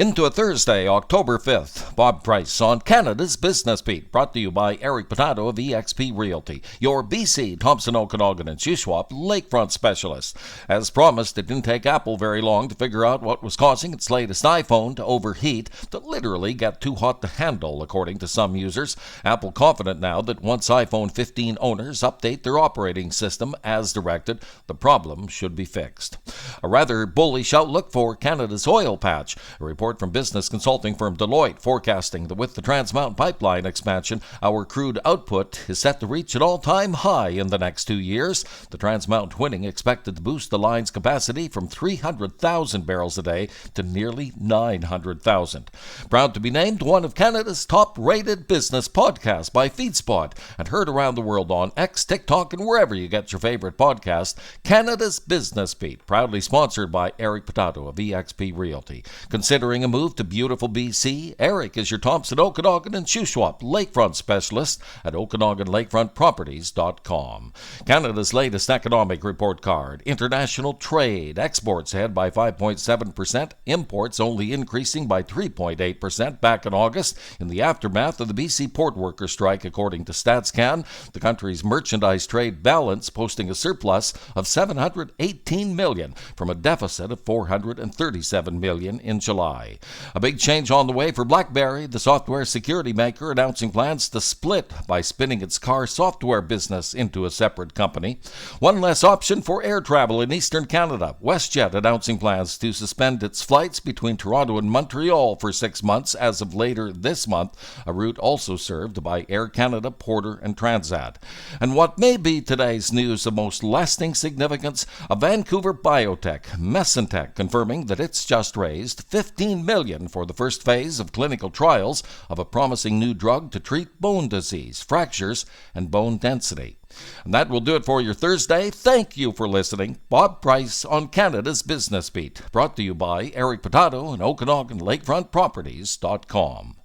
Into a Thursday, October 5th. Bob Price on Canada's Business Beat, brought to you by Eric Potato of eXp Realty, your BC, Thompson, Okanagan, and Shuswap lakefront specialist. As promised, it didn't take Apple very long to figure out what was causing its latest iPhone to overheat, to literally get too hot to handle, according to some users. Apple confident now that once iPhone 15 owners update their operating system as directed, the problem should be fixed. A rather bullish outlook for Canada's oil patch. A report from business consulting firm Deloitte forecasting that with the Trans Mountain Pipeline expansion, our crude output is set to reach an all-time high in the next 2 years. The Trans Mountain twinning expected to boost the line's capacity from 300,000 barrels a day to nearly 900,000. Proud to be named one of Canada's top-rated business podcasts by FeedSpot and heard around the world on X, TikTok, and wherever you get your favorite podcast, Canada's Business Beat, proudly sponsored by Eric Potato of eXp Realty. Considering a move to beautiful BC, Eric is your Thompson, Okanagan, and Shuswap lakefront specialist at OkanaganLakefrontProperties.com. Canada's latest economic report card. International trade. Exports ahead by 5.7%. Imports only increasing by 3.8% back in August in the aftermath of the BC port worker strike, according to StatsCan. The country's merchandise trade balance posting a surplus of $718 million from a deficit of $437 million in July. A big change on the way for BlackBerry, the software security maker announcing plans to split by spinning its car software business into a separate company. One less option for air travel in Eastern Canada. WestJet announcing plans to suspend its flights between Toronto and Montreal for 6 months as of later this month, a route also served by Air Canada, Porter, and Transat. And what may be today's news of most lasting significance, a Vancouver biotech, Mesentech, confirming that it's just raised $15 million for the first phase of clinical trials of a promising new drug to treat bone disease, fractures, and bone density. And that will do it for your Thursday. Thank you for listening. Bob Price on Canada's Business Beat, brought to you by Eric Potato and OkanaganLakefrontProperties.com.